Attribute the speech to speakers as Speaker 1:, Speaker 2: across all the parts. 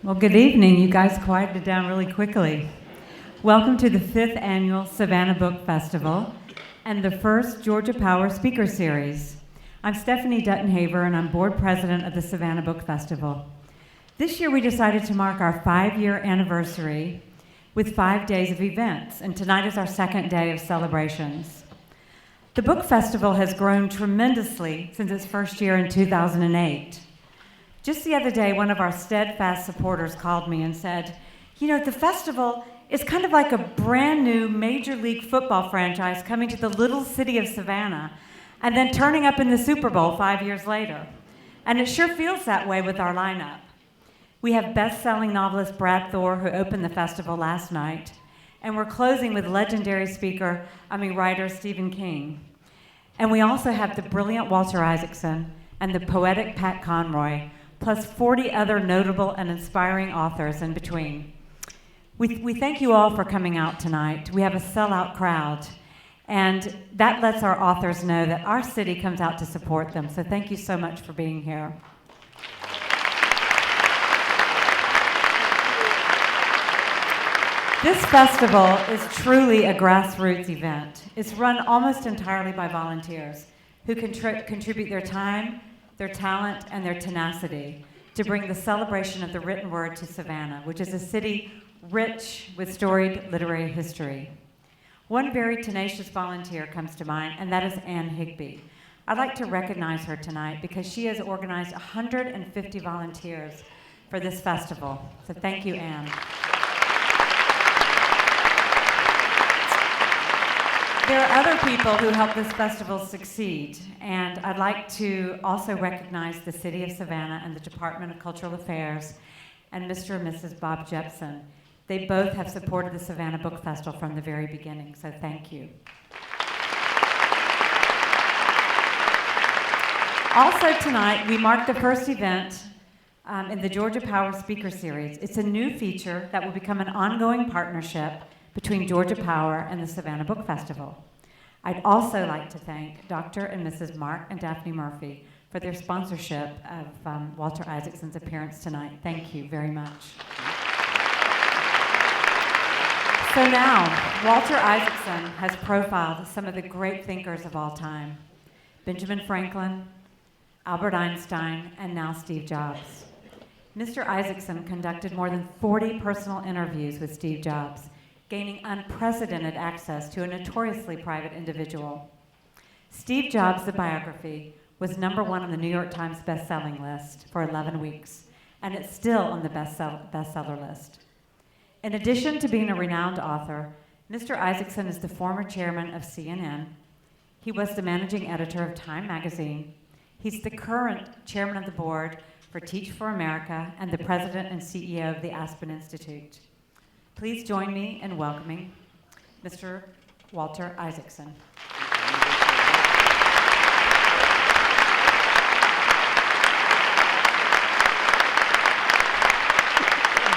Speaker 1: Well, good evening. You guys quieted down really quickly. Welcome to the 5th Annual Savannah Book Festival and the first Georgia Power Speaker Series. I'm Stephanie Dutton-Haver, and I'm board president of the Savannah Book Festival. This year we decided to mark our 5-year anniversary with 5 days of events, and tonight is our second day of celebrations. The Book Festival has grown tremendously since its first year in 2008. Just the other day, one of our steadfast supporters called me and said, the festival is kind of like a brand new Major League Football franchise coming to the little city of Savannah and then turning up in the Super Bowl 5 years later. And it sure feels that way with our lineup. We have best-selling novelist Brad Thor, who opened the festival last night, and we're closing with legendary writer Stephen King. And we also have the brilliant Walter Isaacson and the poetic Pat Conroy, plus 40 other notable and inspiring authors in between. We thank you all for coming out tonight. We have a sellout crowd, and that lets our authors know that our city comes out to support them, so thank you so much for being here. This festival is truly a grassroots event. It's run almost entirely by volunteers who contribute their time, their talent, and their tenacity to bring the celebration of the written word to Savannah, which is a city rich with storied literary history. One very tenacious volunteer comes to mind, and that is Ann Higby. I'd like to recognize her tonight because she has organized 150 volunteers for this festival. So thank you, Ann. There are other people who help this festival succeed, and I'd like to also recognize the City of Savannah and the Department of Cultural Affairs and Mr. and Mrs. Bob Jepson. They both have supported the Savannah Book Festival from the very beginning, so thank you. Also tonight, we mark the first event in the Georgia Power Speaker Series. It's a new feature that will become an ongoing partnership between Georgia Power and the Savannah Book Festival. I'd also like to thank Dr. and Mrs. Mark and Daphne Murphy for their sponsorship of Walter Isaacson's appearance tonight. Thank you very much. So now, Walter Isaacson has profiled some of the great thinkers of all time: Benjamin Franklin, Albert Einstein, and now Steve Jobs. Mr. Isaacson conducted more than 40 personal interviews with Steve Jobs, gaining unprecedented access to a notoriously private individual. Steve Jobs, the biography, was #1 on the New York Times best-selling list for 11 weeks, and it's still on the bestseller list. In addition to being a renowned author, Mr. Isaacson is the former chairman of CNN. He was the managing editor of Time magazine. He's the current chairman of the board for Teach for America and the president and CEO of the Aspen Institute. Please join me in welcoming Mr. Walter Isaacson.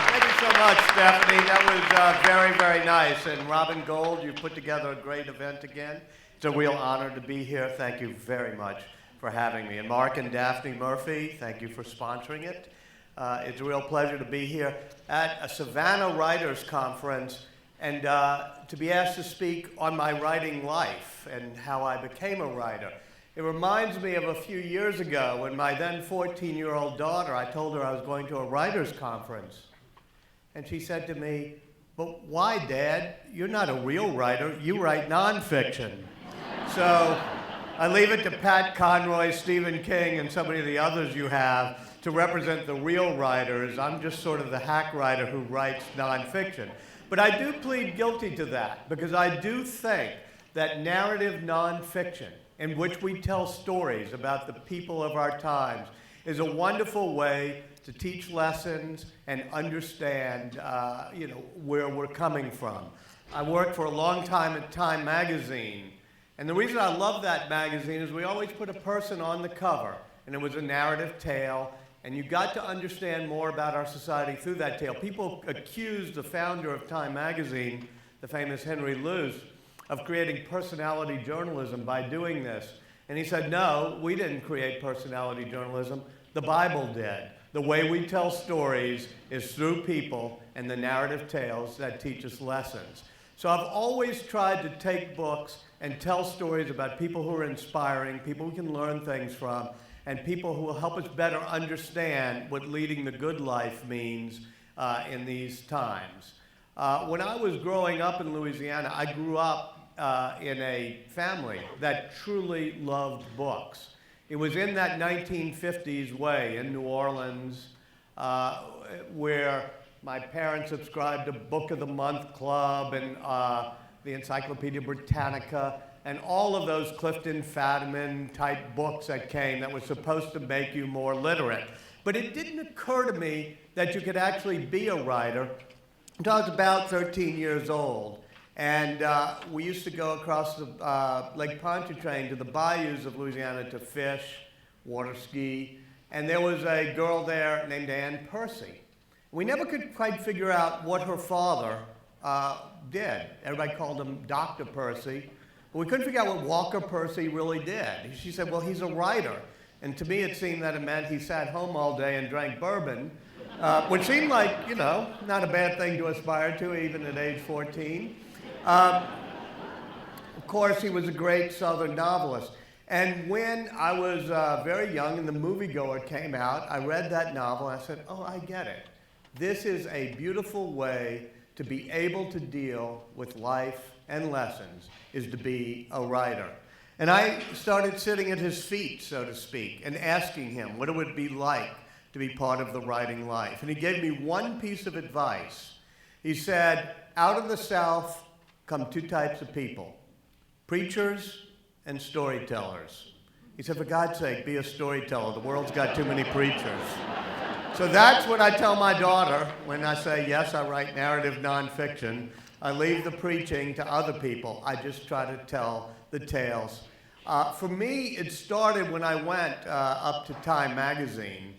Speaker 2: Thank you so much, Stephanie. That was very, very nice. And Robin Gold, you've put together a great event again. It's a real honor to be here. Thank you very much for having me. And Mark and Daphne Murphy, thank you for sponsoring it. It's a real pleasure to be here at a Savannah Writers Conference and to be asked to speak on my writing life and how I became a writer. It reminds me of a few years ago when my then 14-year-old daughter, I told her I was going to a writers conference. And she said to me, "But why, Dad? You're not a real writer. You write nonfiction." So I leave it to Pat Conroy, Stephen King, and so many of the others you have to represent the real writers. I'm just sort of the hack writer who writes nonfiction. But I do plead guilty to that because I do think that narrative nonfiction, in which we tell stories about the people of our times, is a wonderful way to teach lessons and understand where we're coming from. I worked for a long time at Time magazine, and the reason I love that magazine is we always put a person on the cover, and it was a narrative tale. And you got to understand more about our society through that tale. People accused the founder of Time magazine, the famous Henry Luce, of creating personality journalism by doing this. And he said, no, we didn't create personality journalism. The Bible did. The way we tell stories is through people and the narrative tales that teach us lessons. So I've always tried to take books and tell stories about people who are inspiring, people we can learn things from, and people who will help us better understand what leading the good life means in these times. When I was growing up in Louisiana, I grew up in a family that truly loved books. It was in that 1950s way in New Orleans where my parents subscribed to Book of the Month Club and the Encyclopedia Britannica and all of those Clifton Fadiman type books that came that were supposed to make you more literate. But it didn't occur to me that you could actually be a writer until I was about 13 years old. And we used to go across the Lake Pontchartrain to the bayous of Louisiana to fish, water ski, and there was a girl there named Ann Percy. We never could quite figure out what her father did. Everybody called him Dr. Percy, but we couldn't figure out what Walker Percy really did. She said, well, he's a writer. And to me, it seemed that it meant he sat home all day and drank bourbon, which seemed like, you know, not a bad thing to aspire to, even at age 14. Of course, he was a great Southern novelist. And when I was very young and The Moviegoer came out, I read that novel and I said, oh, I get it. This is a beautiful way to be able to deal with life and lessons, is to be a writer. And I started sitting at his feet, so to speak, and asking him what it would be like to be part of the writing life. And he gave me one piece of advice. He said, out of the South come two types of people, preachers and storytellers. He said, for God's sake, be a storyteller. The world's got too many preachers. So that's what I tell my daughter when I say, yes, I write narrative nonfiction. I leave the preaching to other people. I just try to tell the tales. For me, it started when I went up to Time magazine.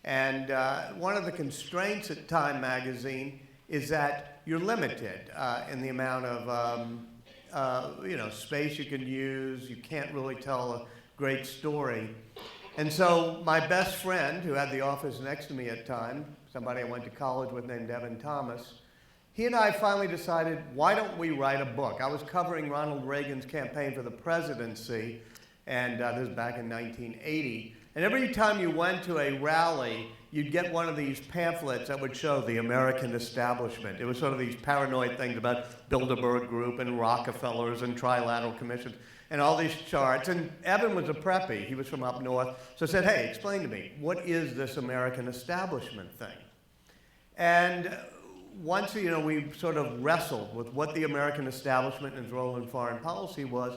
Speaker 2: And one of the constraints at Time magazine is that you're limited in the amount of space you can use. You can't really tell a great story. And so my best friend, who had the office next to me at Time, somebody I went to college with named Evan Thomas, he and I finally decided, why don't we write a book? I was covering Ronald Reagan's campaign for the presidency, and this was back in 1980. And every time you went to a rally, you'd get one of these pamphlets that would show the American establishment. It was sort of these paranoid things about Bilderberg Group and Rockefellers and Trilateral Commission and all these charts. And Evan was a preppy. He was from up north. So I said, hey, explain to me, what is this American establishment thing? And once, we sort of wrestled with what the American establishment and its role in foreign policy was,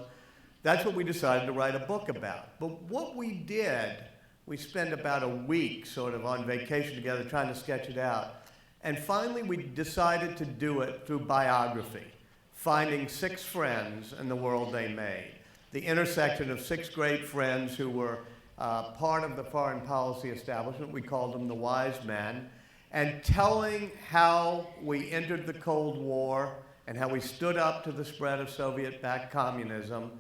Speaker 2: that's what we decided to write a book about. But what we did, we spent about a week sort of on vacation together trying to sketch it out. And finally, we decided to do it through biography, finding 6 friends and the world they made. The intersection of 6 great friends who were part of the foreign policy establishment. We called them the wise men. And telling how we entered the Cold War and how we stood up to the spread of Soviet-backed communism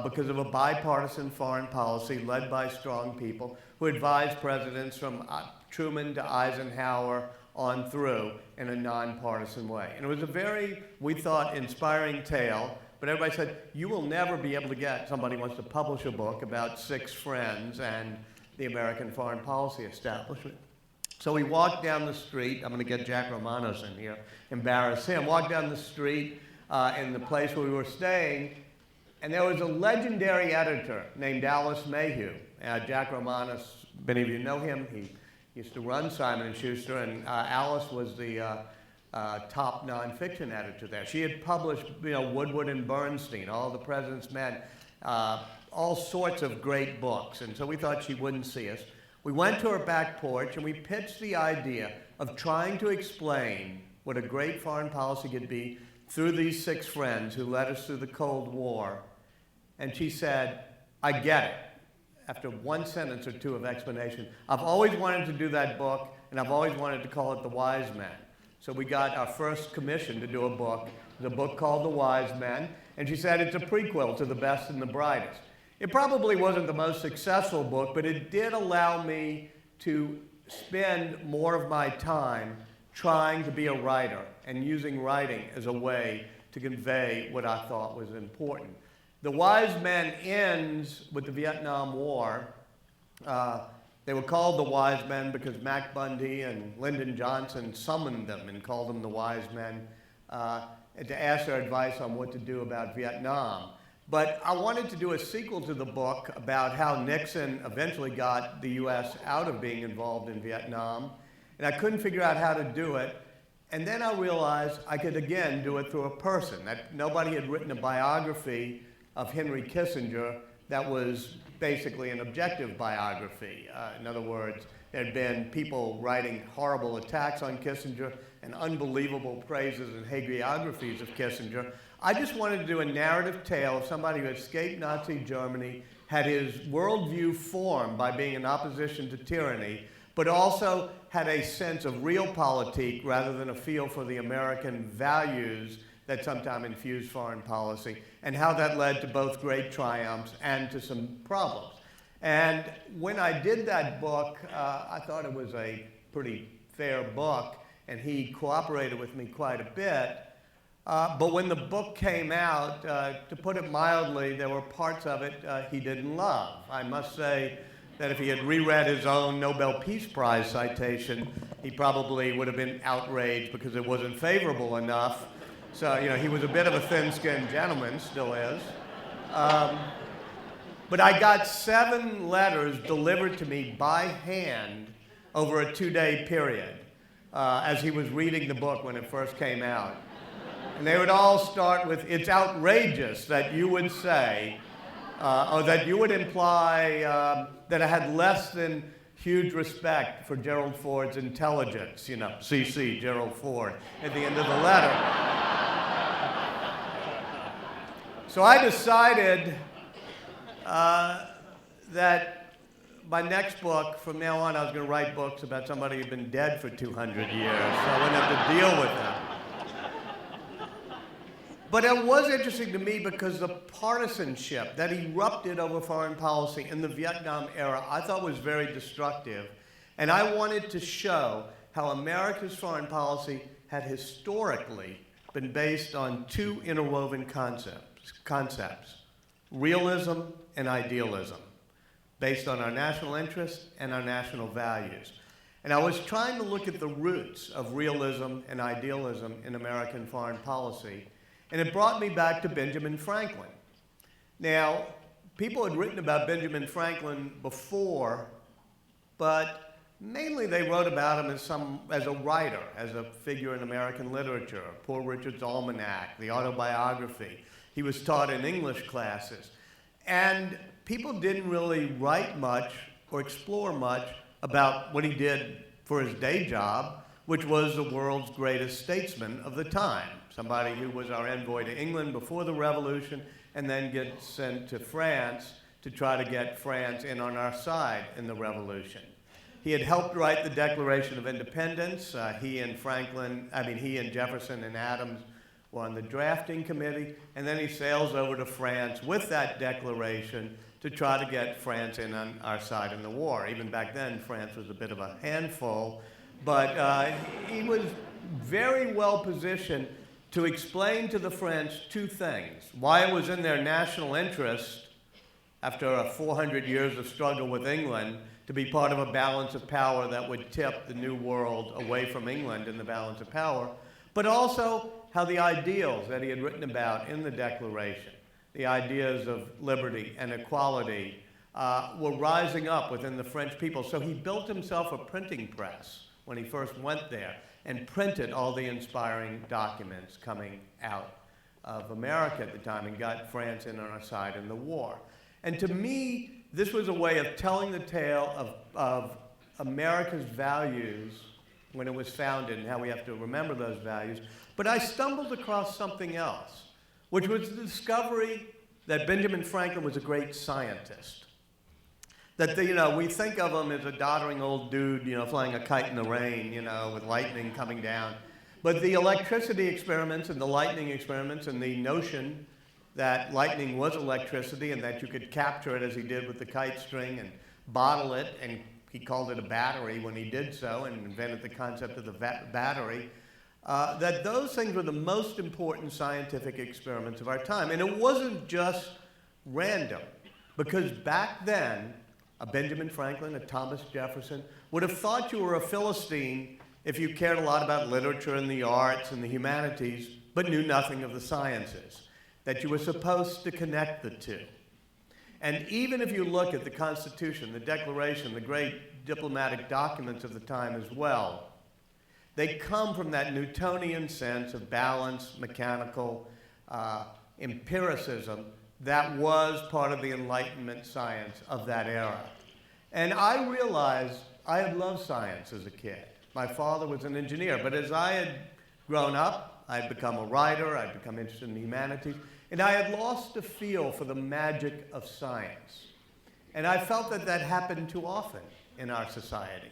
Speaker 2: because of a bipartisan foreign policy led by strong people who advised presidents from Truman to Eisenhower on through in a nonpartisan way. And it was a very, we thought, inspiring tale, but everybody said, you will never be able to get somebody who wants to publish a book about 6 friends and the American foreign policy establishment. So we walked down the street. I'm going to get Jack Romanos in here, embarrass him. Walked down the street in the place where we were staying, and there was a legendary editor named Alice Mayhew. Jack Romanos, many of you know him. He used to run Simon & Schuster, and Alice was the top nonfiction editor there. She had published, Woodward and Bernstein, All the President's Men, all sorts of great books, and so we thought she wouldn't see us. We went to her back porch and we pitched the idea of trying to explain what a great foreign policy could be through these 6 friends who led us through the Cold War. And she said, I get it, after 1 sentence or 2 of explanation. I've always wanted to do that book, and I've always wanted to call it The Wise Men. So we got our first commission to do a book called The Wise Men, and she said it's a prequel to The Best and the Brightest. It probably wasn't the most successful book, but it did allow me to spend more of my time trying to be a writer and using writing as a way to convey what I thought was important. The Wise Men ends with the Vietnam War. They were called the Wise Men because Mac Bundy and Lyndon Johnson summoned them and called them the Wise Men to ask their advice on what to do about Vietnam. But I wanted to do a sequel to the book about how Nixon eventually got the U.S. out of being involved in Vietnam, and I couldn't figure out how to do it. And then I realized I could again do it through a person, that nobody had written a biography of Henry Kissinger that was basically an objective biography. In other words, there had been people writing horrible attacks on Kissinger and unbelievable praises and hagiographies of Kissinger. I just wanted to do a narrative tale of somebody who escaped Nazi Germany, had his worldview formed by being in opposition to tyranny, but also had a sense of realpolitik rather than a feel for the American values that sometimes infuse foreign policy, and how that led to both great triumphs and to some problems. And when I did that book, I thought it was a pretty fair book, and he cooperated with me quite a bit. But when the book came out, to put it mildly, there were parts of it he didn't love. I must say that if he had reread his own Nobel Peace Prize citation, he probably would have been outraged because it wasn't favorable enough. So, you know, he was a bit of a thin-skinned gentleman, still is. But I got 7 letters delivered to me by hand over a 2-day period as he was reading the book when it first came out. And they would all start with, "It's outrageous that you would say," or that you would imply that I had less than huge respect for Gerald Ford's intelligence, you know, CC, Gerald Ford, at the end of the letter. So I decided that my next book, from now on, I was going to write books about somebody who'd been dead for 200 years, so I wouldn't have to deal with them. But it was interesting to me because the partisanship that erupted over foreign policy in the Vietnam era I thought was very destructive. And I wanted to show how America's foreign policy had historically been based on 2 interwoven concepts, realism and idealism, based on our national interests and our national values. And I was trying to look at the roots of realism and idealism in American foreign policy. And it brought me back to Benjamin Franklin. Now, people had written about Benjamin Franklin before, but mainly they wrote about him as a writer, as a figure in American literature, Poor Richard's Almanac, the autobiography. He was taught in English classes. And people didn't really write much or explore much about what he did for his day job, which was the world's greatest statesman of the time. Somebody who was our envoy to England before the Revolution and then gets sent to France to try to get France in on our side in the Revolution. He had helped write the Declaration of Independence. He and Jefferson and Adams were on the drafting committee, and then he sails over to France with that declaration to try to get France in on our side in the war. Even back then, France was a bit of a handful, but he was very well positioned to explain to the French 2 things: why it was in their national interest, after 400 years of struggle with England, to be part of a balance of power that would tip the new world away from England in the balance of power, but also how the ideals that he had written about in the Declaration, the ideas of liberty and equality, were rising up within the French people. So he built himself a printing press when he first went there and printed all the inspiring documents coming out of America at the time and got France in on our side in the war. And to me, this was a way of telling the tale of America's values when it was founded and how we have to remember those values. But I stumbled across something else, which was the discovery that Benjamin Franklin was a great scientist. That we think of him as a doddering old dude, flying a kite in the rain, with lightning coming down. But the electricity experiments and the lightning experiments and the notion that lightning was electricity and that you could capture it as he did with the kite string and bottle it and he called it a battery when he did so and invented the concept of the battery, that those things were the most important scientific experiments of our time. And it wasn't just random, because back then, a Benjamin Franklin, a Thomas Jefferson, would have thought you were a Philistine if you cared a lot about literature and the arts and the humanities, but knew nothing of the sciences, that you were supposed to connect the two. And even if you look at the Constitution, the Declaration, the great diplomatic documents of the time as well, they come from that Newtonian sense of balance, mechanical empiricism that was part of the Enlightenment science of that era. And I realized I had loved science as a kid. My father was an engineer, but as I had grown up, I had become a writer, I'd become interested in the humanities, and I had lost a feel for the magic of science. And I felt that that happened too often in our society.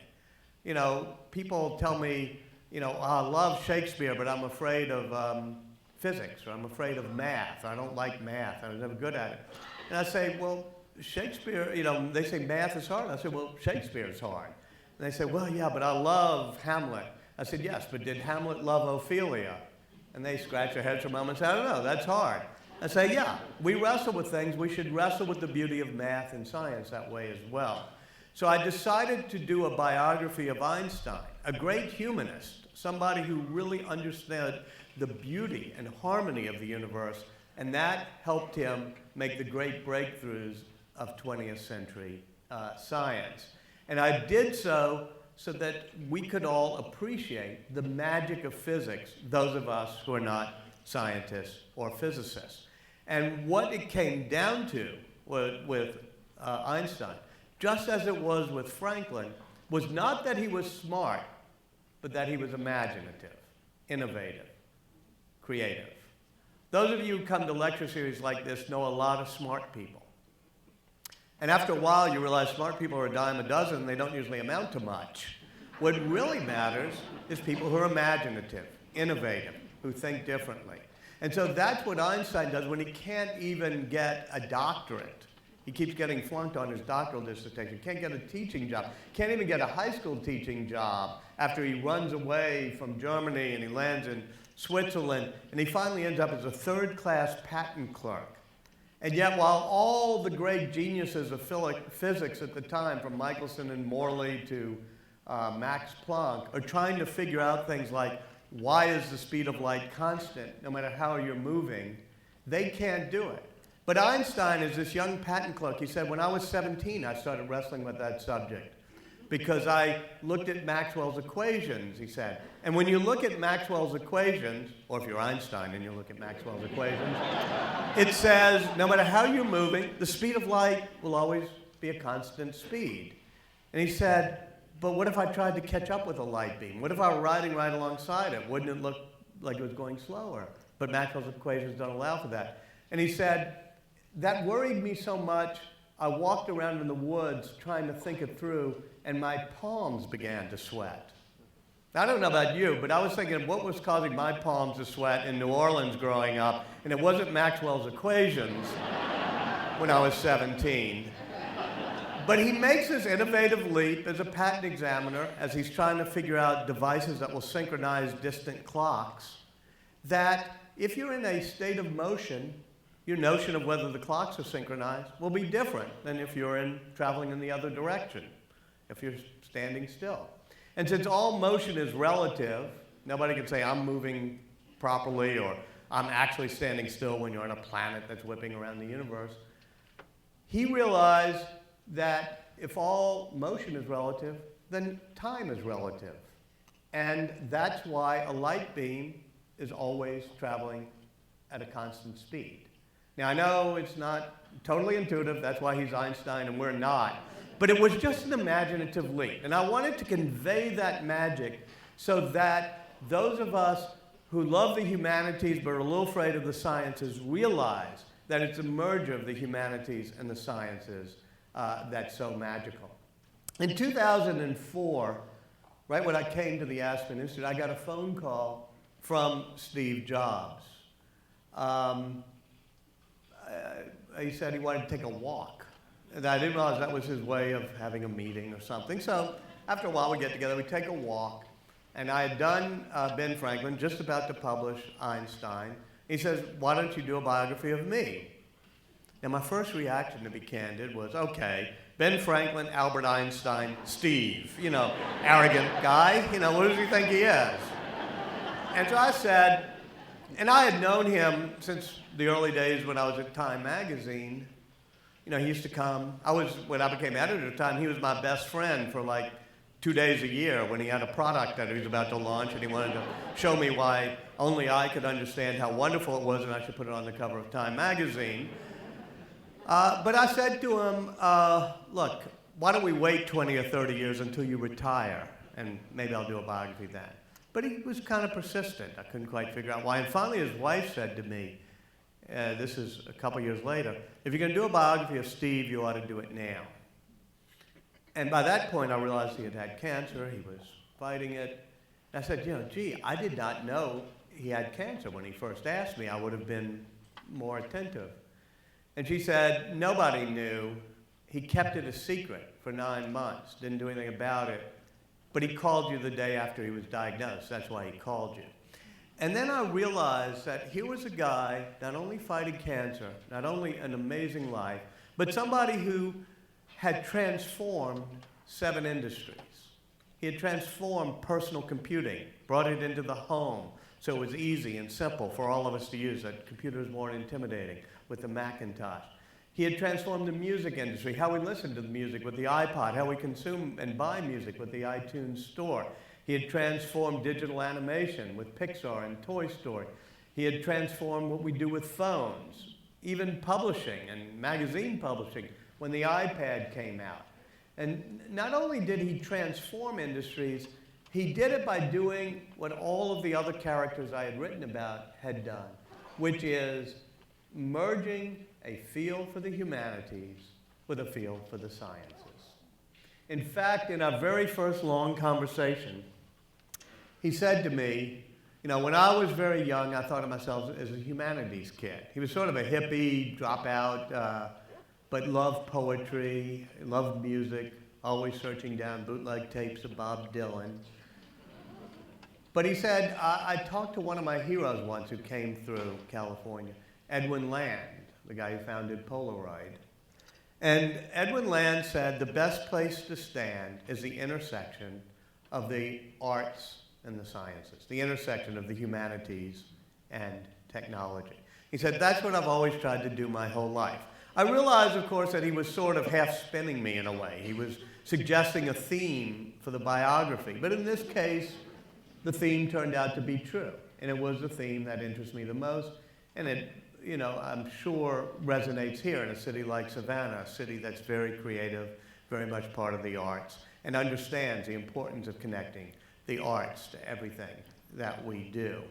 Speaker 2: You know, people tell me, you know, I love Shakespeare, but I'm afraid of physics, or I'm afraid of math. I don't like math. I was never good at it. And I say, well, Shakespeare, you know, they say math is hard. I say, well, Shakespeare is hard. And they say, well, yeah, but I love Hamlet. I said, yes, but did Hamlet love Ophelia? And they scratch their heads for a moment and say, I don't know, that's hard. I say, yeah, we wrestle with things. We should wrestle with the beauty of math and science that way as well. So I decided to do a biography of Einstein, a great humanist, somebody who really understood the beauty and harmony of the universe, and that helped him make the great breakthroughs of 20th century science. And I did so that we could all appreciate the magic of physics, those of us who are not scientists or physicists. And what it came down to with Einstein, just as it was with Franklin, was not that he was smart, but that he was imaginative, innovative, creative. Those of you who come to lecture series like this know a lot of smart people. And after a while, you realize smart people are a dime a dozen, and they don't usually amount to much. What really matters is people who are imaginative, innovative, who think differently. And so that's what Einstein does when he can't even get a doctorate. He keeps getting flunked on his doctoral dissertation, can't get a teaching job, can't even get a high school teaching job after he runs away from Germany and he lands in Switzerland, and he finally ends up as a third-class patent clerk. And yet, while all the great geniuses of physics at the time, from Michelson and Morley to Max Planck, are trying to figure out things like, why is the speed of light constant no matter how you're moving, they can't do it. But Einstein is this young patent clerk. He said, when I was 17, I started wrestling with that subject because I looked at Maxwell's equations, he said. And when you look at Maxwell's equations, or if you're Einstein and you look at Maxwell's equations, it says no matter how you're moving, the speed of light will always be a constant speed. And he said, but what if I tried to catch up with a light beam? What if I were riding right alongside it? Wouldn't it look like it was going slower? But Maxwell's equations don't allow for that. And he said, that worried me so much, I walked around in the woods trying to think it through, and my palms began to sweat. I don't know about you, but I was thinking what was causing my palms to sweat in New Orleans growing up, and it wasn't Maxwell's equations when I was 17. But he makes this innovative leap as a patent examiner as he's trying to figure out devices that will synchronize distant clocks, that if you're in a state of motion, your notion of whether the clocks are synchronized will be different than if you're traveling in the other direction, if you're standing still. And since all motion is relative, nobody can say I'm moving properly or I'm actually standing still when you're on a planet that's whipping around the universe. He realized that if all motion is relative, then time is relative. And that's why a light beam is always traveling at a constant speed. Now, I know it's not totally intuitive, that's why he's Einstein and we're not, but it was just an imaginative leap. And I wanted to convey that magic so that those of us who love the humanities but are a little afraid of the sciences realize that it's a merger of the humanities and the sciences that's so magical. In 2004, right when I came to the Aspen Institute, I got a phone call from Steve Jobs. He said he wanted to take a walk And I didn't realize that was his way of having a meeting or something. So after a while, we get together, we take a walk. And I had done Ben Franklin, just about to publish Einstein. He says, why don't you do a biography of me? Now, my first reaction, to be candid, was, okay, Ben Franklin, Albert Einstein, Steve, you know, arrogant guy, you know, what does he think he is? And so I said, and I had known him since the early days when I was at Time magazine. You know, he used to come. When I became editor at the time, he was my best friend for like 2 days a year when he had a product that he was about to launch and he wanted to show me why only I could understand how wonderful it was and I should put it on the cover of Time magazine. But I said to him, look, why don't we wait 20 or 30 years until you retire and maybe I'll do a biography then. But he was kind of persistent. I couldn't quite figure out why. And finally his wife said to me, this is a couple years later, if you're going to do a biography of Steve, you ought to do it now. And by that point, I realized he had had cancer. He was fighting it. And I said, you know, gee, I did not know he had cancer. When he first asked me, I would have been more attentive. And she said, nobody knew. He kept it a secret for 9 months, didn't do anything about it. But he called you the day after he was diagnosed. That's why he called you. And then I realized that here was a guy not only fighting cancer, not only an amazing life, but somebody who had transformed 7 industries. He had transformed personal computing, brought it into the home, so it was easy and simple for all of us to use. That computers weren't intimidating with the Macintosh. He had transformed the music industry, how we listen to the music with the iPod, how we consume and buy music with the iTunes Store. He had transformed digital animation with Pixar and Toy Story. He had transformed what we do with phones, even publishing and magazine publishing when the iPad came out. And not only did he transform industries, he did it by doing what all of the other characters I had written about had done, which is merging a feel for the humanities with a feel for the sciences. In fact, in our very first long conversation, he said to me, you know, when I was very young, I thought of myself as a humanities kid. He was sort of a hippie, dropout, but loved poetry, loved music, always searching down bootleg tapes of Bob Dylan. But he said, I talked to one of my heroes once who came through California, Edwin Land, the guy who founded Polaroid. And Edwin Land said, the best place to stand is the intersection of the arts and the sciences, the intersection of the humanities and technology. He said, that's what I've always tried to do my whole life. I realized, of course, that he was sort of half spinning me in a way. He was suggesting a theme for the biography. But in this case, the theme turned out to be true. And it was the theme that interests me the most. And it, you know, I'm sure resonates here in a city like Savannah, a city that's very creative, very much part of the arts, and understands the importance of connecting the arts to everything that we do.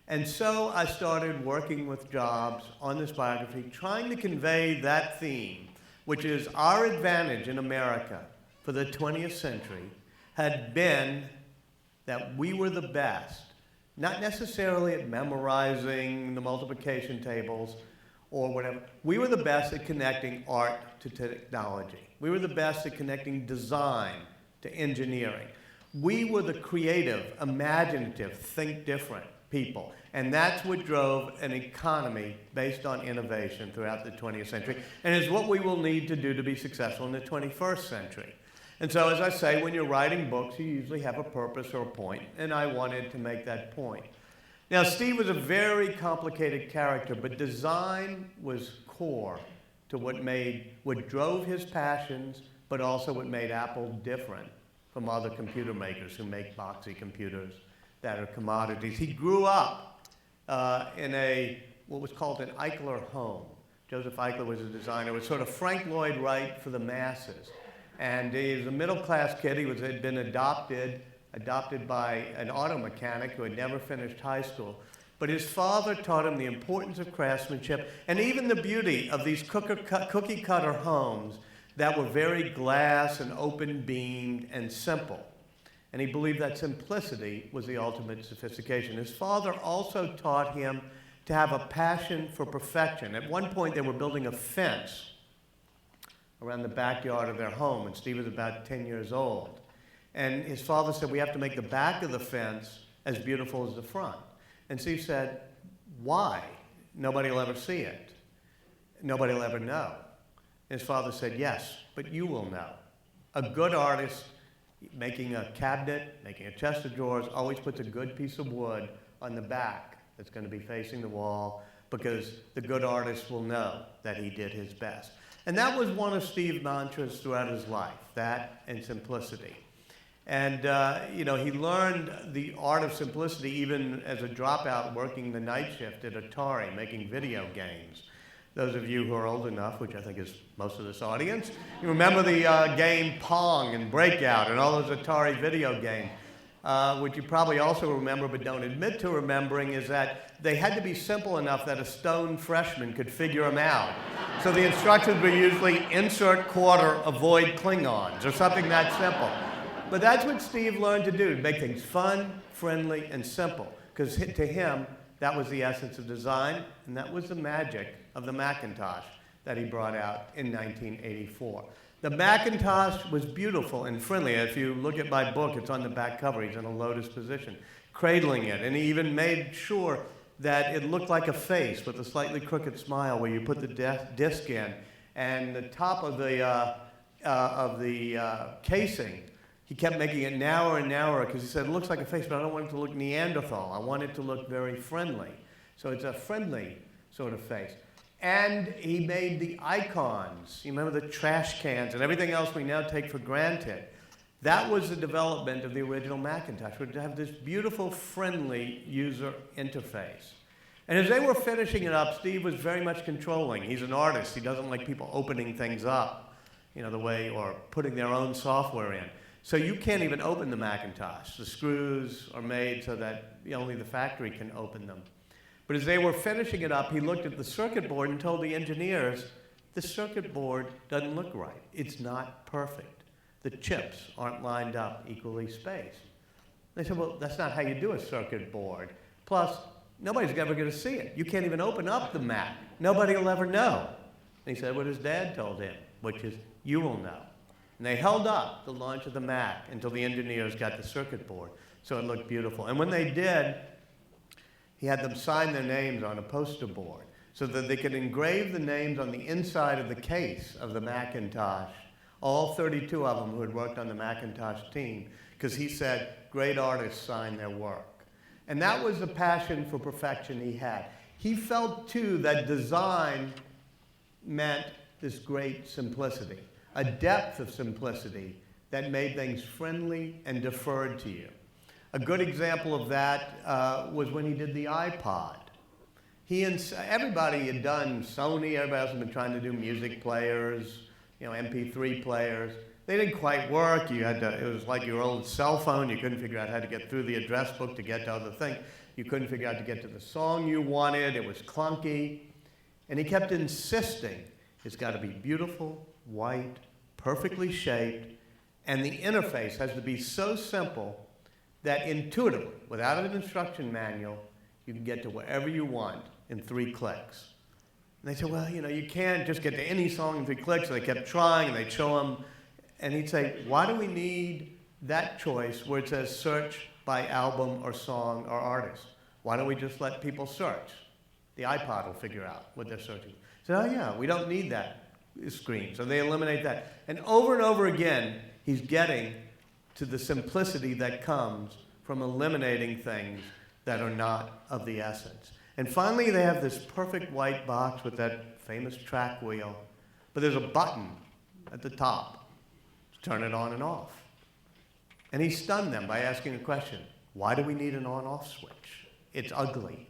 Speaker 2: And so I started working with jobs on this biography, trying to convey that theme, which is our advantage in America for the 20th century had been that we were the best, not necessarily at memorizing the multiplication tables or whatever. We were the best at connecting art to technology. We were the best at connecting design to engineering. We were the creative, imaginative, think different people. And that's what drove an economy based on innovation throughout the 20th century, and is what we will need to do to be successful in the 21st century. And so, as I say, when you're writing books, you usually have a purpose or a point, and I wanted to make that point. Now, Steve was a very complicated character, but design was core to what drove his passions, but also what made Apple different from other computer makers who make boxy computers that are commodities. He grew up in what was called an Eichler home. Joseph Eichler was a designer. It was sort of Frank Lloyd Wright for the masses. And he was a middle-class kid. He had been adopted by an auto mechanic who had never finished high school. But his father taught him the importance of craftsmanship and even the beauty of these cookie-cutter homes that were very glass and open-beamed and simple. And he believed that simplicity was the ultimate sophistication. His father also taught him to have a passion for perfection. At one point, they were building a fence around the backyard of their home, and Steve was about 10 years old. And his father said, we have to make the back of the fence as beautiful as the front. And Steve said, why? Nobody will ever see it. Nobody will ever know. His father said, yes, but you will know. A good artist making a cabinet, making a chest of drawers, always puts a good piece of wood on the back that's going to be facing the wall, because the good artist will know that he did his best. And that was one of Steve's mantras throughout his life, that and simplicity. And he learned the art of simplicity even as a dropout working the night shift at Atari, making video games. Those of you who are old enough, which I think is most of this audience, you remember the game Pong and Breakout and all those Atari video games. Which you probably also remember but don't admit to remembering, is that they had to be simple enough that a stone freshman could figure them out. So the instructions were usually insert quarter, avoid Klingons, or something that simple. But that's what Steve learned to do, to make things fun, friendly, and simple. Because to him, that was the essence of design, and that was the magic of the Macintosh that he brought out in 1984. The Macintosh was beautiful and friendly. If you look at my book, it's on the back cover. He's in a lotus position, cradling it. And he even made sure that it looked like a face with a slightly crooked smile where you put the disc in. And the top of the casing, he kept making it narrower and narrower because he said, it looks like a face, but I don't want it to look Neanderthal. I want it to look very friendly. So it's a friendly sort of face. And he made the icons. You remember the trash cans and everything else we now take for granted. That was the development of the original Macintosh, would have this beautiful, friendly user interface. And as they were finishing it up, Steve was very much controlling. He's an artist. He doesn't like people opening things up, the way, or putting their own software in. So you can't even open the Macintosh. The screws are made so that only the factory can open them. But as they were finishing it up, he looked at the circuit board and told the engineers, the circuit board doesn't look right. It's not perfect. The chips aren't lined up equally spaced. They said, well, that's not how you do a circuit board. Plus, nobody's ever going to see it. You can't even open up the Mac. Nobody will ever know. And he said what his dad told him, which is, you will know. And they held up the launch of the Mac until the engineers got the circuit board, so it looked beautiful. And when they did, he had them sign their names on a poster board so that they could engrave the names on the inside of the case of the Macintosh, all 32 of them who had worked on the Macintosh team, because he said great artists sign their work. And that was the passion for perfection he had. He felt, too, that design meant this great simplicity, a depth of simplicity that made things friendly and deferred to you. A good example of that was when he did the iPod. Everybody had done Sony, everybody else had been trying to do music players, MP3 players. They didn't quite work. It was like your old cell phone. You couldn't figure out how to get through the address book to get to other things. You couldn't figure out to get to the song you wanted. It was clunky. And he kept insisting it's got to be beautiful, white, perfectly shaped, and the interface has to be so simple that intuitively, without an instruction manual, you can get to wherever you want in 3 clicks. And they said, well, you can't just get to any song in 3 clicks. So they kept trying, and they'd show him. And he'd say, why do we need that choice where it says search by album or song or artist? Why don't we just let people search? The iPod will figure out what they're searching. He said, oh, yeah, we don't need that screen. So they eliminate that. And over again, he's getting to the simplicity that comes from eliminating things that are not of the essence. And finally, they have this perfect white box with that famous track wheel, but there's a button at the top to turn it on and off. And he stunned them by asking a question. Why do we need an on-off switch? It's ugly.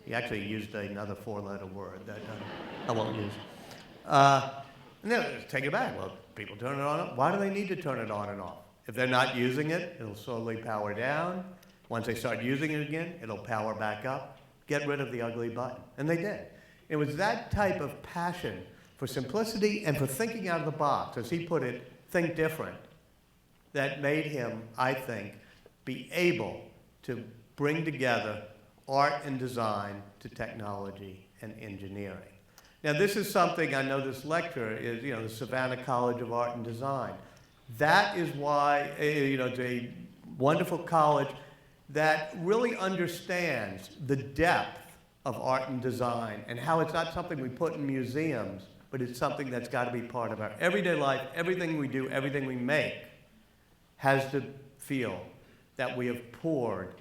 Speaker 2: He actually used another 4-letter word that I won't use. And then take it back. Well, people turn it on. Why do they need to turn it on and off? If they're not using it, it'll slowly power down. Once they start using it again, it'll power back up. Get rid of the ugly button. And they did. It was that type of passion for simplicity and for thinking out of the box, as he put it, think different, that made him, I think, be able to bring together art and design to technology and engineering. Now, this is something, I know this lecture is, the Savannah College of Art and Design. That is why, it's a wonderful college that really understands the depth of art and design and how it's not something we put in museums, but it's something that's got to be part of our everyday life. Everything we do, everything we make has to feel that we have poured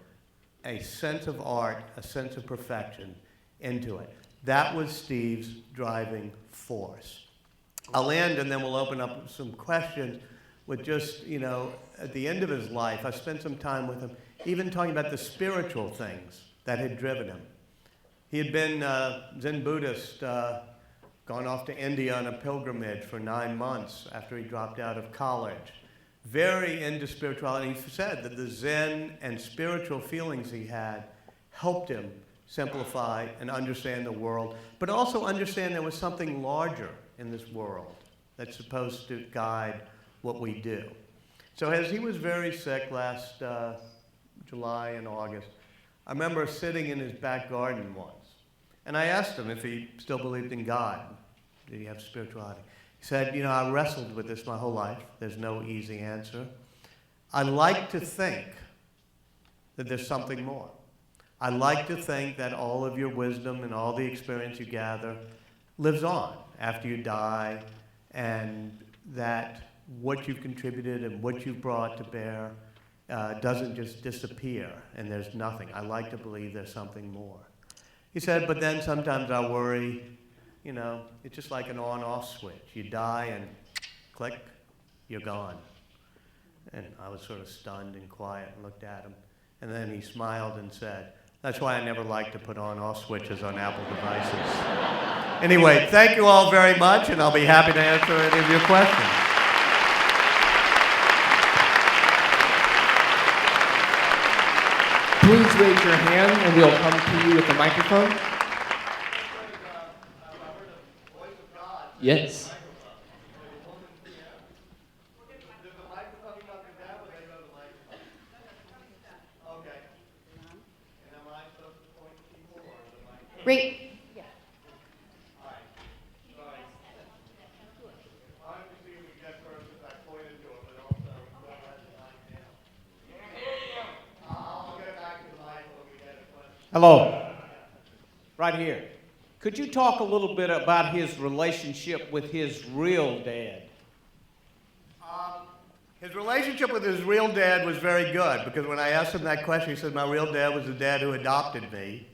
Speaker 2: a sense of art, a sense of perfection into it. That was Steve's driving force. I'll end and then we'll open up some questions with just, at the end of his life, I spent some time with him, even talking about the spiritual things that had driven him. He had been Zen Buddhist, gone off to India on a pilgrimage for 9 months after he dropped out of college. Very into spirituality. He said that the Zen and spiritual feelings he had helped him simplify and understand the world, but also understand there was something larger in this world that's supposed to guide what we do. So as he was very sick last July and August, I remember sitting in his back garden once, and I asked him if he still believed in God. Did he have spirituality? He said, I wrestled with this my whole life. There's no easy answer. I like to think that there's something more. I like to think that all of your wisdom and all the experience you gather lives on after you die, and that what you've contributed and what you've brought to bear doesn't just disappear and there's nothing. I like to believe there's something more. He said, but then sometimes I worry, it's just like an on-off switch. You die and click, you're gone. And I was sort of stunned and quiet and looked at him. And then he smiled and said, that's why I never like to put on-off switches on Apple devices. Anyway, thank you all very much, and I'll be happy to answer any of your questions.
Speaker 3: Please raise your hand and we'll come to you with the microphone. Yes.
Speaker 4: Right.
Speaker 5: Hello. Right here. Could you talk a little bit about his relationship with his real dad?
Speaker 2: His relationship with his real dad was very good, because when I asked him that question, he said, my real dad was the dad who adopted me.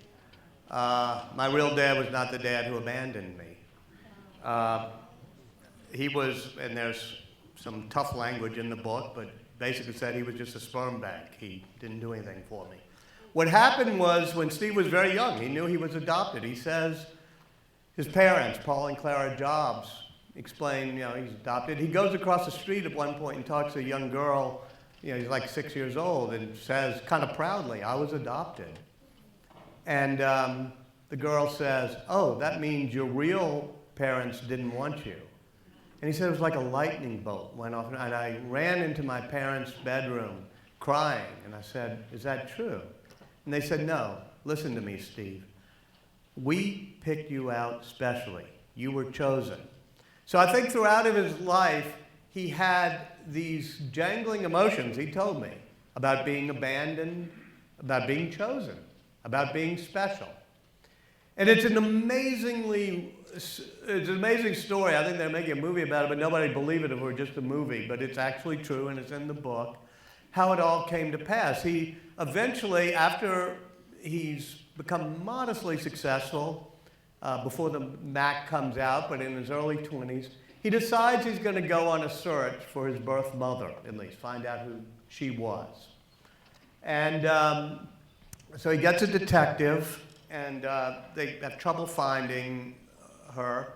Speaker 2: My real dad was not the dad who abandoned me. He was, and there's some tough language in the book, but basically said he was just a sperm bank. He didn't do anything for me. What happened was, when Steve was very young, he knew he was adopted. He says his parents, Paul and Clara Jobs, explain, he's adopted. He goes across the street at one point and talks to a young girl, he's like 6 years old, and says, kind of proudly, I was adopted. And the girl says, oh, that means your real parents didn't want you. And he said it was like a lightning bolt went off, and I ran into my parents' bedroom crying, and I said, is that true? And they said, no, listen to me, Steve. We picked you out specially. You were chosen. So I think throughout his life, he had these jangling emotions, he told me, about being abandoned, about being chosen, about being special. And it's an amazing story. I think they're making a movie about it, but nobody would believe it if it were just a movie. But it's actually true, and it's in the book, how it all came to pass. He eventually, after he's become modestly successful, before the Mac comes out, but in his early 20s, he decides he's going to go on a search for his birth mother, at least, find out who she was. And so he gets a detective, and they have trouble finding her.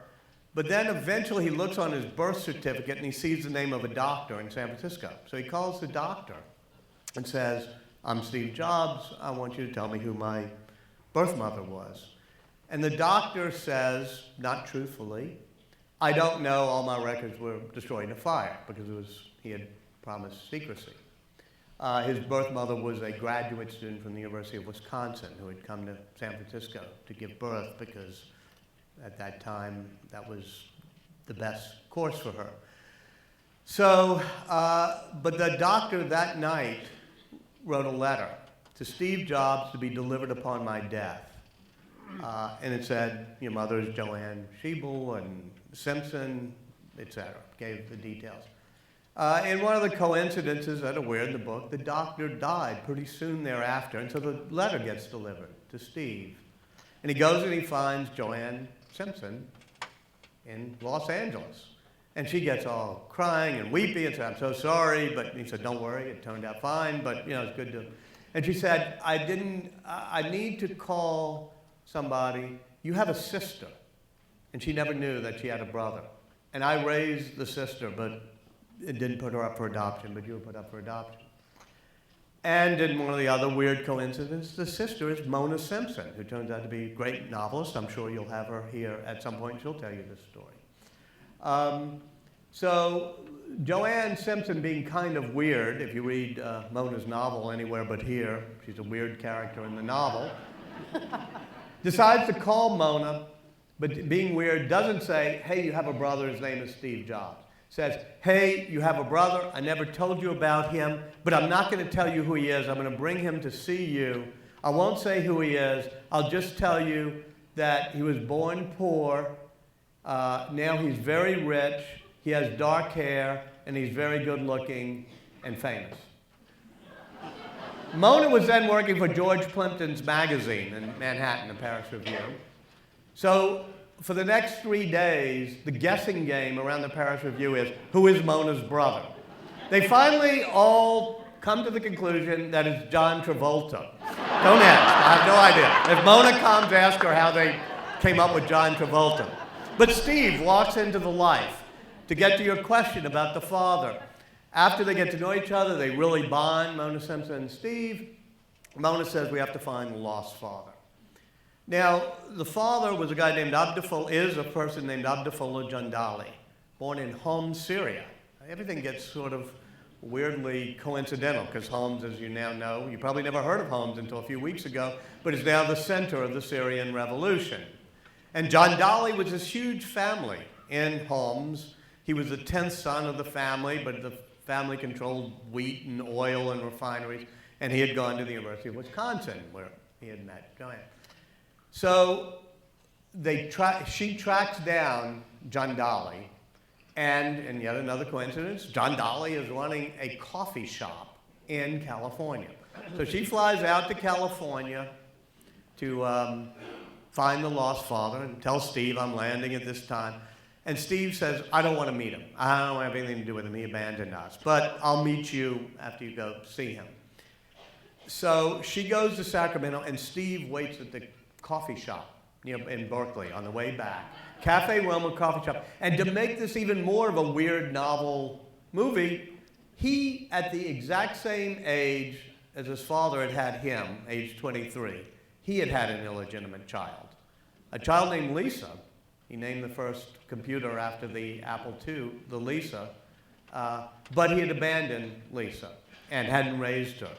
Speaker 2: But then eventually he looks on his birth certificate and he sees the name of a doctor in San Francisco. So he calls the doctor and says, I'm Steve Jobs. I want you to tell me who my birth mother was. And the doctor says, not truthfully, I don't know, all my records were destroyed in a fire, because he had promised secrecy. His birth mother was a graduate student from the University of Wisconsin who had come to San Francisco to give birth because At that time, that was the best course for her. So, but the doctor that night wrote a letter to Steve Jobs to be delivered upon my death. And it said, your mother is Joanne Schiebel and Simpson, etc. Gave the details. In one of the coincidences that are weird in the book, the doctor died pretty soon thereafter, and so the letter gets delivered to Steve. And he goes and he finds Joanne Simpson in Los Angeles. And she gets all crying and weepy and said, I'm so sorry, but he said, don't worry, it turned out fine, but it's good to. And she said, I need to call somebody. You have a sister. And she never knew that she had a brother. And I raised the sister, but it didn't put her up for adoption, but you were put up for adoption. And in one of the other weird coincidences, the sister is Mona Simpson, who turns out to be a great novelist. I'm sure you'll have her here at some point. She'll tell you this story. So Joanne Simpson being kind of weird, if you read Mona's novel anywhere but here, she's a weird character in the novel, decides to call Mona, but being weird doesn't say, hey, you have a brother, his name is Steve Jobs. Says, hey, you have a brother, I never told you about him, but I'm not going to tell you who he is. I'm going to bring him to see you. I won't say who he is. I'll just tell you that he was born poor. Now he's very rich. He has dark hair, and he's very good looking and famous. Mona was then working for George Plimpton's magazine in Manhattan, the Paris Review. So for the next 3 days, the guessing game around the Paris Review is, who is Mona's brother? They finally all come to the conclusion that it's John Travolta. Don't ask, I have no idea. If Mona comes, ask her how they came up with John Travolta. But Steve walks into the life. To get to your question about the father, after they get to know each other, they really bond, Mona Simpson and Steve. Mona says, we have to find the lost father. Now, the father was a guy named is a person named Abdullah Jandali, born in Homs, Syria. Everything gets sort of weirdly coincidental, because Homs, as you now know, you probably never heard of Homs until a few weeks ago, but is now the center of the Syrian revolution. And Jandali was this huge family in Homs. He was the 10th son of the family, but the family controlled wheat and oil and refineries, and he had gone to the University of Wisconsin, where he had met Joanne. So she tracks down Jandali, and in yet another coincidence, Jandali is running a coffee shop in California. So she flies out to California to find the lost father and tell Steve, I'm landing at this time. And Steve says, I don't want to meet him. I don't have anything to do with him. He abandoned us. But I'll meet you after you go see him. So she goes to Sacramento, and Steve waits at the coffee shop in Berkeley on the way back. Cafe Roma coffee shop. And to make this even more of a weird novel movie, he, at the exact same age as his father had him, age 23, he had an illegitimate child. A child named Lisa. He named the first computer after the Apple II, the Lisa, but he had abandoned Lisa and hadn't raised her.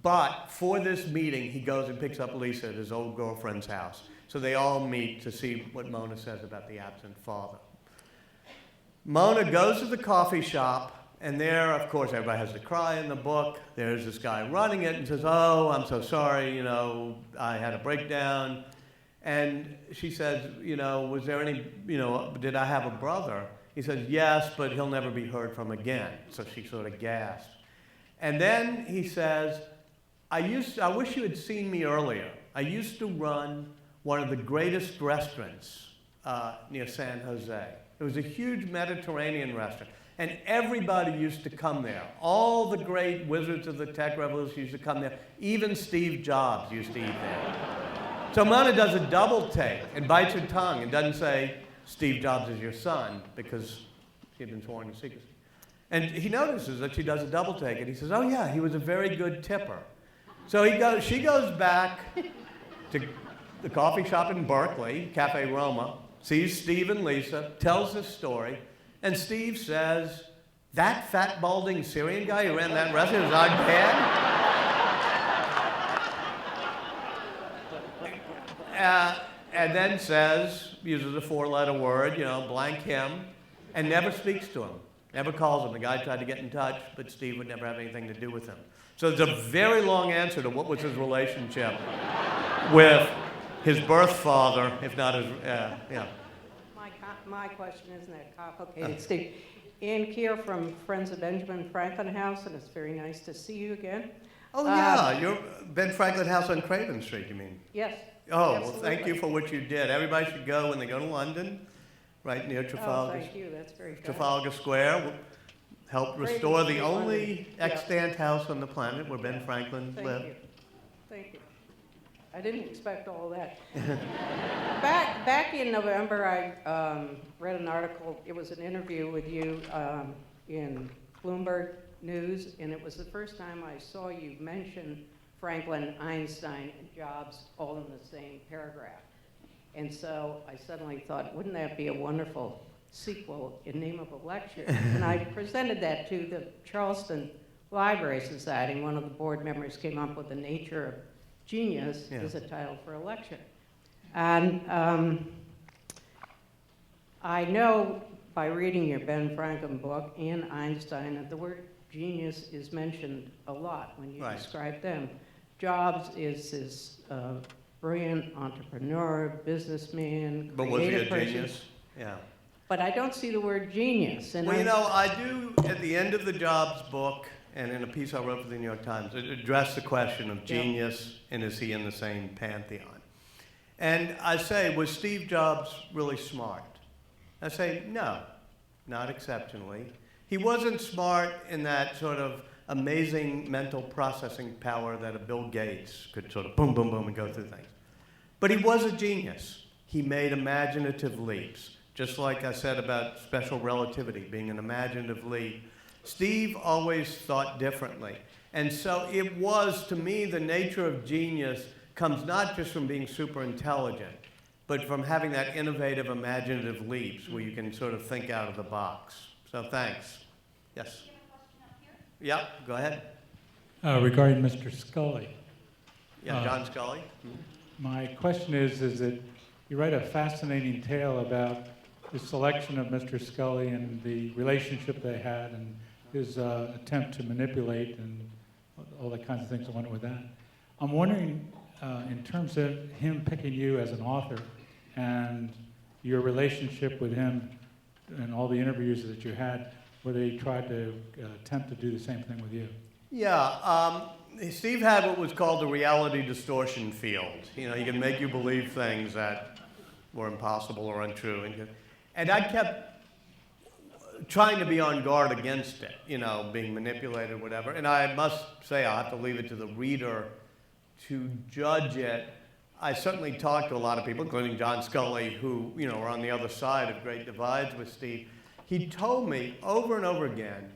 Speaker 2: But for this meeting, he goes and picks up Lisa at his old girlfriend's house. So they all meet to see what Mona says about the absent father. Mona goes to the coffee shop, and there, of course, everybody has to cry in the book. There's this guy running it and says, oh, I'm so sorry, I had a breakdown. And she says, was there any, did I have a brother? He says, yes, but he'll never be heard from again. So she sort of gasped. And then he says, I wish you had seen me earlier. I used to run one of the greatest restaurants near San Jose. It was a huge Mediterranean restaurant. And everybody used to come there. All the great wizards of the tech revolution used to come there. Even Steve Jobs used to eat there. So Mona does a double take and bites her tongue and doesn't say, Steve Jobs is your son, because she had been sworn to secrecy. And he notices that she does a double take, and he says, oh yeah, he was a very good tipper. So she goes back to the coffee shop in Berkeley, Cafe Roma, sees Steve and Lisa, tells this story, and Steve says, that fat, balding Syrian guy who ran that restaurant is our dad? and then uses a 4-letter word, blank him, and never speaks to him, never calls him. The guy tried to get in touch, but Steve would never have anything to do with him. So there's a very long answer to what was his relationship with his birth father, if not his, yeah.
Speaker 4: My question isn't that complicated, Steve. Ann Keir from Friends of Benjamin Franklin House, and it's very nice to see you again.
Speaker 2: Oh, yeah, you're Ben Franklin House on Craven Street, you mean?
Speaker 4: Yes.
Speaker 2: Oh,
Speaker 4: absolutely.
Speaker 2: well, thank you for what you did. Everybody should go when they go to London, right near Trafalgar.
Speaker 4: Oh, thank you. That's very kind.
Speaker 2: Trafalgar Square. Helped
Speaker 4: Craven
Speaker 2: restore the
Speaker 4: Street,
Speaker 2: only
Speaker 4: London. Yeah.
Speaker 2: extant house on the planet where Ben Franklin
Speaker 4: Thank
Speaker 2: lived.
Speaker 4: you. Thank you. I didn't expect all that. Back in November, I read an article. It was an interview with you in Bloomberg News, and it was the first time I saw you mention Franklin, Einstein, and Jobs all in the same paragraph. And so I suddenly thought, wouldn't that be a wonderful sequel in name of a lecture? And I presented that to the Charleston Library Society, and one of the board members came up with The Nature of Genius as a title for a lecture. And I know by reading your Ben Franklin book and Einstein that the word genius is mentioned a lot when you describe them. Jobs is this brilliant entrepreneur, businessman,
Speaker 2: But was he a
Speaker 4: creative person.
Speaker 2: genius? Yeah.
Speaker 4: But I don't see the word genius. And
Speaker 2: Well, I do, at the end of the Jobs book, and in a piece I wrote for the New York Times, it addressed the question of genius, and is he in the same pantheon? And I say, was Steve Jobs really smart? I say, no, not exceptionally. He wasn't smart in that sort of amazing mental processing power that a Bill Gates could sort of boom, boom, boom, and go through things. But he was a genius. He made imaginative leaps, just like I said about special relativity being an imaginative leap. Steve always thought differently. And so it was, to me, the nature of genius comes not just from being super intelligent, but from having that innovative, imaginative leaps where you can sort of think out of the box. So thanks. Yes? Yeah, go ahead.
Speaker 6: Regarding Mr. Scully.
Speaker 2: Yeah, John Scully.
Speaker 6: My question is that you write a fascinating tale about the selection of Mr. Scully and the relationship they had and his attempt to manipulate and all the kinds of things that went with that. I'm wondering, in terms of him picking you as an author and your relationship with him and all the interviews that you had, where they tried to attempt to do the same thing with you.
Speaker 2: Yeah, Steve had what was called the reality distortion field. You know, he can make you believe things that were impossible or untrue. And I kept trying to be on guard against it, you know, being manipulated or whatever. And I must say, I'll have to leave it to the reader to judge it. I certainly talked to a lot of people, including John Scully, who, you know, were on the other side of great divides with Steve. He told me over and over again,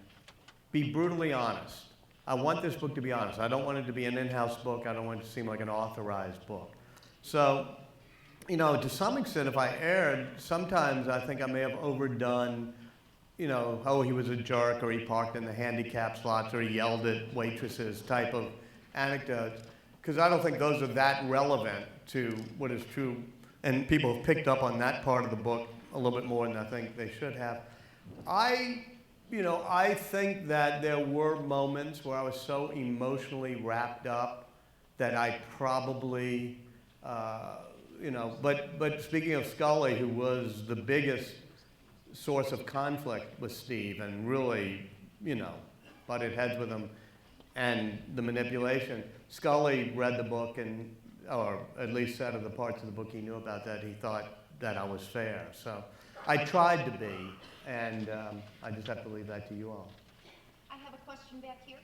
Speaker 2: be brutally honest. I want this book to be honest. I don't want it to be an in-house book. I don't want it to seem like an authorized book. So, you know, to some extent, if I erred, sometimes I think I may have overdone, you know, oh, he was a jerk, or he parked in the handicap slots, or he yelled at waitresses type of anecdotes, because I don't think those are that relevant to what is true. And people have picked up on that part of the book a little bit more than I think they should have. I think that there were moments where I was so emotionally wrapped up that I probably, but speaking of Scully, who was the biggest source of conflict with Steve and really, you know, butted heads with him and the manipulation, Scully read the book and, or at least said of the parts of the book he knew about that, he thought that I was fair. So I tried to be, and I just have to leave that to you all.
Speaker 7: I have a question back here.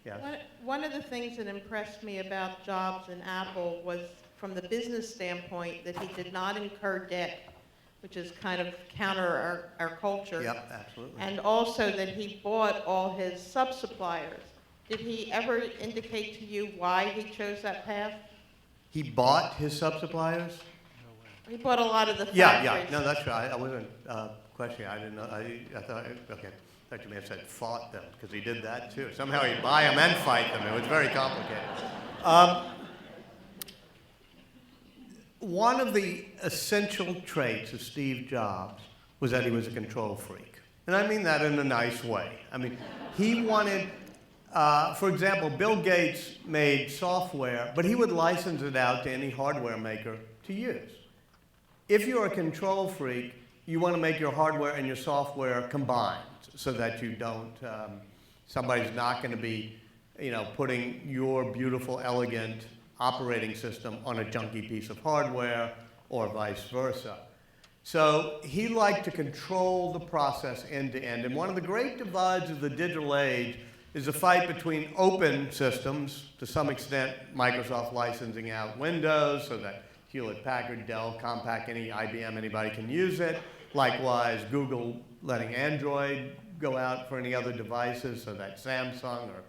Speaker 2: Yes.
Speaker 8: One of the things that impressed me about Jobs and Apple was from the business standpoint that he did not incur debt, which is kind of counter our culture.
Speaker 2: Yep, absolutely.
Speaker 8: And also that he bought all his sub-suppliers. Did he ever indicate to you why he chose that path?
Speaker 2: He bought his sub-suppliers?
Speaker 8: He bought a lot of the factories.
Speaker 2: Yeah. No, that's right. I wasn't questioning. I didn't know. I thought, okay. I thought you may have said fought them, because he did that too. Somehow he'd buy them and fight them. It was very complicated. one of the essential traits of Steve Jobs was that he was a control freak. And I mean that in a nice way. I mean, he wanted, for example, Bill Gates made software, but he would license it out to any hardware maker to use. If you're a control freak, you want to make your hardware and your software combined so that you don't, somebody's not going to be, putting your beautiful, elegant operating system on a junky piece of hardware or vice versa. So he liked to control the process end to end. And one of the great divides of the digital age is the fight between open systems, to some extent Microsoft licensing out Windows so that Hewlett-Packard, Dell, Compaq, any IBM, anybody can use it. Likewise, Google letting Android go out for any other devices so that Samsung or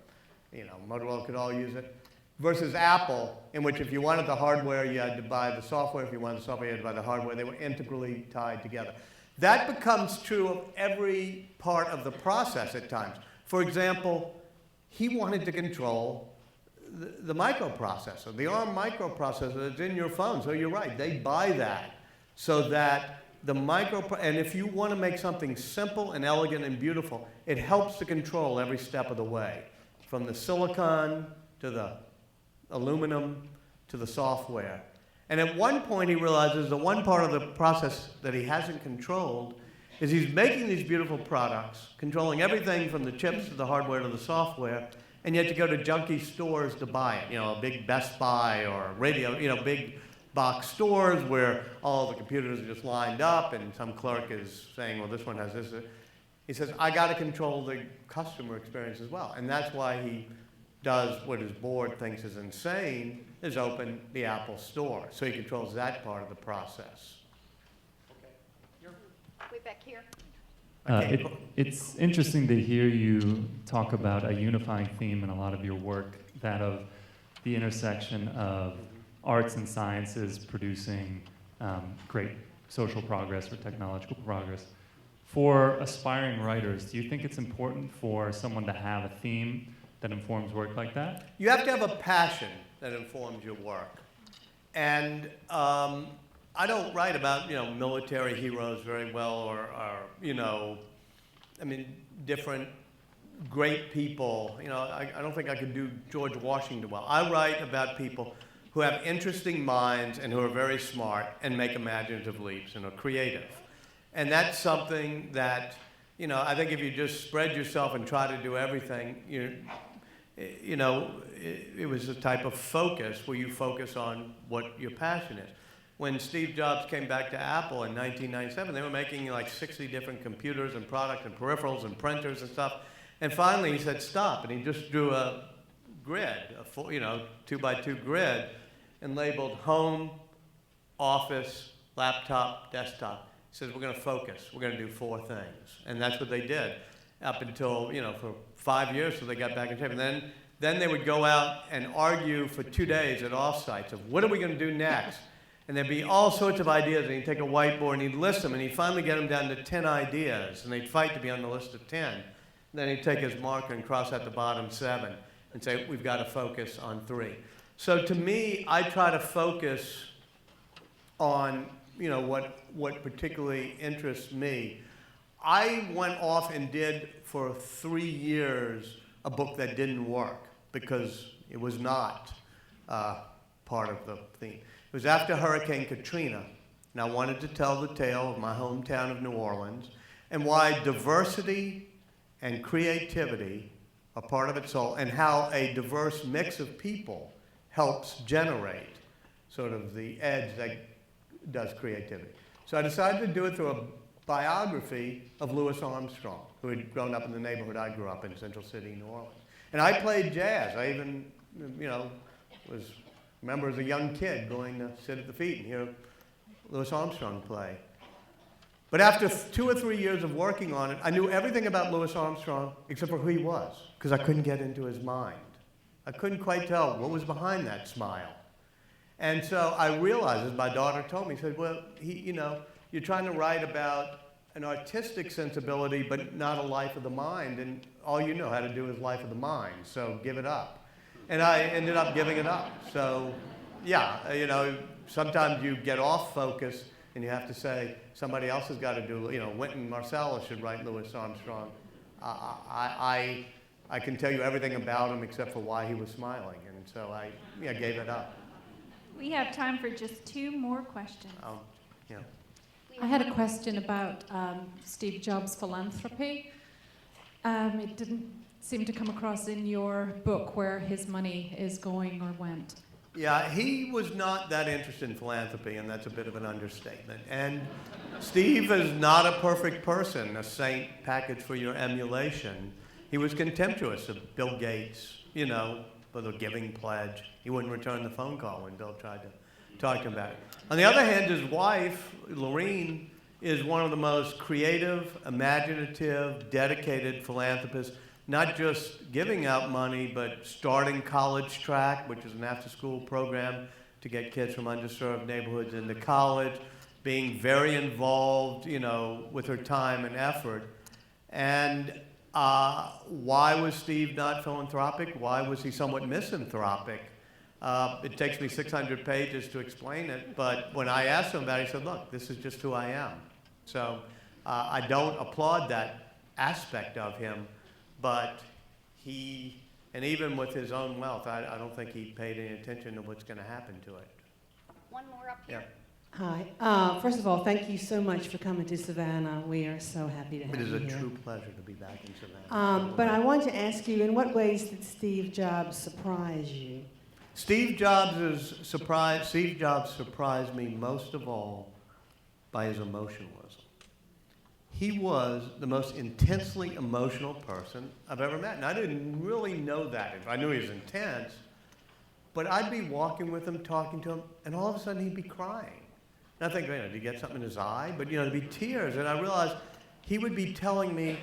Speaker 2: Motorola could all use it. Versus Apple, in which if you wanted the hardware, you had to buy the software. If you wanted the software, you had to buy the hardware. They were integrally tied together. That becomes true of every part of the process at times. For example, he wanted to control the microprocessor, the ARM microprocessor that's in your phone. So you're right, they buy that so that and if you want to make something simple and elegant and beautiful, it helps to control every step of the way, from the silicon to the aluminum to the software. And at one point he realizes the one part of the process that he hasn't controlled is he's making these beautiful products, controlling everything from the chips to the hardware to the software, and yet you go to junky stores to buy it, a big Best Buy or radio, big box stores where all the computers are just lined up and some clerk is saying, well, this one has this. He says, I got to control the customer experience as well. And that's why he does what his board thinks is insane, is open the Apple Store. So he controls that part of the process.
Speaker 7: Way back here.
Speaker 9: It's interesting to hear you talk about a unifying theme in a lot of your work, that of the intersection of arts and sciences producing great social progress or technological progress. For aspiring writers, do you think it's important for someone to have a theme that informs work like that?
Speaker 2: You have to have a passion that informs your work. And I don't write about, military heroes very well or different great people. I don't think I could do George Washington well. I write about people who have interesting minds and who are very smart and make imaginative leaps and are creative. And that's something that, I think if you just spread yourself and try to do everything, it was a type of focus where you focus on what your passion is. When Steve Jobs came back to Apple in 1997, they were making like 60 different computers and products and peripherals and printers and stuff. And finally he said, stop. And he just drew a grid, a full, 2x2 grid, and labeled home, office, laptop, desktop. He says, we're going to focus. We're going to do 4 things. And that's what they did up until, for 5 years till they got back in shape. And then they would go out and argue for 2 days at offsites of what are we going to do next? And there'd be all sorts of ideas, and he'd take a whiteboard and he'd list them, and he'd finally get them down to 10 ideas, and they'd fight to be on the list of 10. And then he'd take his marker and cross out the bottom 7 and say, we've got to focus on 3. So to me, I try to focus on, what particularly interests me. I went off and did for 3 years a book that didn't work because it was not part of the theme. It was after Hurricane Katrina, and I wanted to tell the tale of my hometown of New Orleans and why diversity and creativity are part of its soul, and how a diverse mix of people helps generate sort of the edge that does creativity. So I decided to do it through a biography of Louis Armstrong, who had grown up in the neighborhood I grew up in, Central City, New Orleans. And I played jazz. I even, remember as a young kid going to sit at the feet and hear Louis Armstrong play. But after 2 or 3 years of working on it, I knew everything about Louis Armstrong except for who he was, because I couldn't get into his mind. I couldn't quite tell what was behind that smile. And so I realized, as my daughter told me, she said, well, you're trying to write about an artistic sensibility, but not a life of the mind, and all you know how to do is life of the mind, so give it up. And I ended up giving it up. So sometimes you get off focus and you have to say somebody else has got to do, Wynton Marsalis should write Louis Armstrong. I can tell you everything about him except for why he was smiling, and so I gave it up.
Speaker 10: We have time for just 2 more questions.
Speaker 11: I had a question about Steve Jobs' philanthropy. It didn't seem to come across in your book where his money is going or went.
Speaker 2: Yeah, he was not that interested in philanthropy, and that's a bit of an understatement. And Steve is not a perfect person, a saint package for your emulation. He was contemptuous of Bill Gates, for the giving pledge. He wouldn't return the phone call when Bill tried to talk to him about it. On the other hand, his wife, Lorene, is one of the most creative, imaginative, dedicated philanthropists, not just giving out money, but starting College Track, which is an after-school program to get kids from underserved neighborhoods into college, being very involved, with her time and effort. And why was Steve not philanthropic? Why was he somewhat misanthropic? It takes me 600 pages to explain it, but when I asked him about it, he said, look, this is just who I am. So I don't applaud that aspect of him, but and even with his own wealth, I don't think he paid any attention to what's going to happen to it.
Speaker 7: One more up here.
Speaker 2: Yeah.
Speaker 12: Hi. First of all, thank you so much for coming to Savannah. We are so happy to have you here.
Speaker 2: It is a true pleasure to be back in Savannah.
Speaker 12: But I want to ask you, in what ways did Steve Jobs surprise you?
Speaker 2: Steve Jobs surprised me most of all by his emotionalism. He was the most intensely emotional person I've ever met. And I didn't really know that. I knew he was intense, but I'd be walking with him, talking to him, and all of a sudden he'd be crying. And I think, did he get something in his eye? But, there'd be tears. And I realized he would be telling me,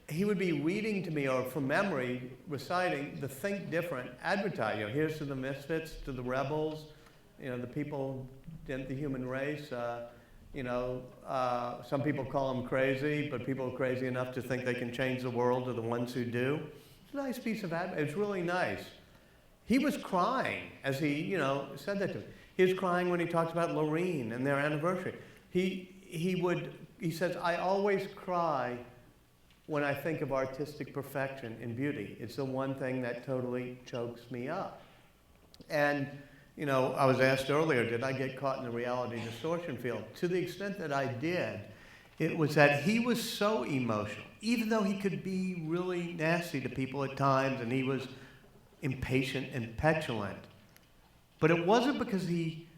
Speaker 2: he would be reading to me, or from memory, reciting the Think Different advertising. Here's to the misfits, to the rebels, the people, the human race. Some people call them crazy, but people are crazy enough to think they can change the world are the ones who do. It's a nice piece of advertising. It's really nice. He was crying as he, said that to me. He was crying when he talked about Lorene and their anniversary. He says, I always cry when I think of artistic perfection and beauty. It's the one thing that totally chokes me up. And, I was asked earlier, did I get caught in the reality distortion field? To the extent that I did, it was that he was so emotional, even though he could be really nasty to people at times, and he was impatient and petulant. But it wasn't because he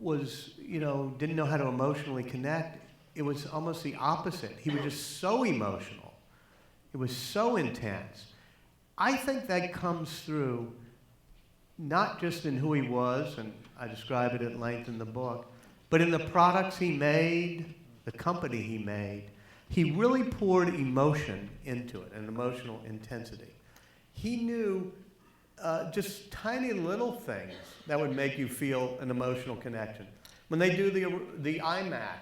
Speaker 2: was, didn't know how to emotionally connect. It was almost the opposite. He was just so emotional. It was so intense. I think that comes through not just in who he was, and I describe it at length in the book, but in the products he made, the company he made. He really poured emotion into it, an emotional intensity. He knew just tiny little things that would make you feel an emotional connection. When they do the iMac,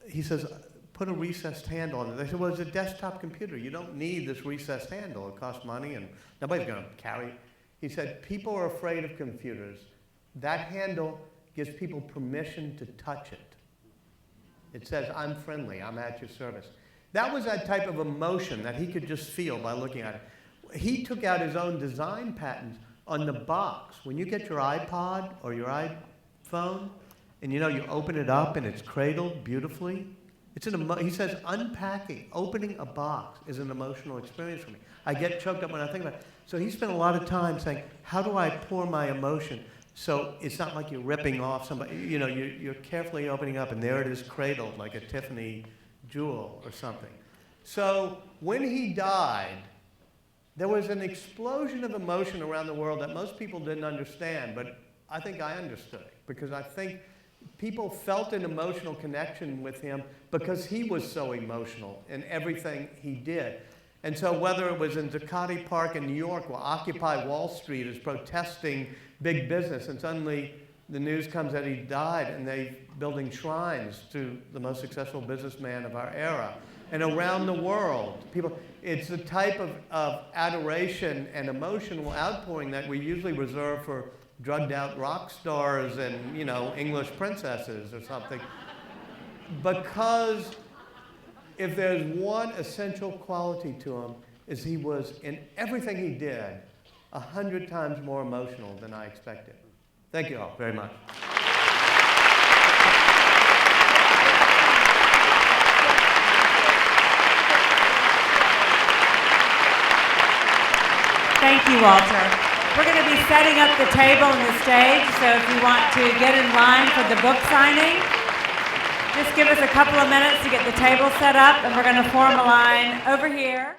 Speaker 2: he says, put a recessed handle on it. They said, well, it's a desktop computer. You don't need this recessed handle. It costs money, and nobody's going to carry it. He said, people are afraid of computers. That handle gives people permission to touch it. It says, I'm friendly, I'm at your service. That was that type of emotion that he could just feel by looking at it. He took out his own design patents on the box. When you get your iPod or your iPhone, and you open it up and it's cradled beautifully, he says, unpacking, opening a box is an emotional experience for me. I get choked up when I think about it. So he spent a lot of time saying, how do I pour my emotion so it's not like you're ripping off somebody, you're carefully opening up and there it is cradled like a Tiffany jewel or something. So when he died, there was an explosion of emotion around the world that most people didn't understand, but I think I understood it because I think people felt an emotional connection with him because he was so emotional in everything he did. And so whether it was in Zuccotti Park in New York where Occupy Wall Street is protesting big business and suddenly the news comes that he died and they're building shrines to the most successful businessman of our era. And around the world, it's the type of adoration and emotional outpouring that we usually reserve for drugged out rock stars and, you know, English princesses or something. Because if there's one essential quality to him, is he was, in everything he did, 100 times more emotional than I expected. Thank you all very much.
Speaker 1: Thank you, Walter. We're going to be setting up the table and the stage, so if you want to get in line for the book signing, just give us a couple of minutes to get the table set up, and we're going to form a line over here.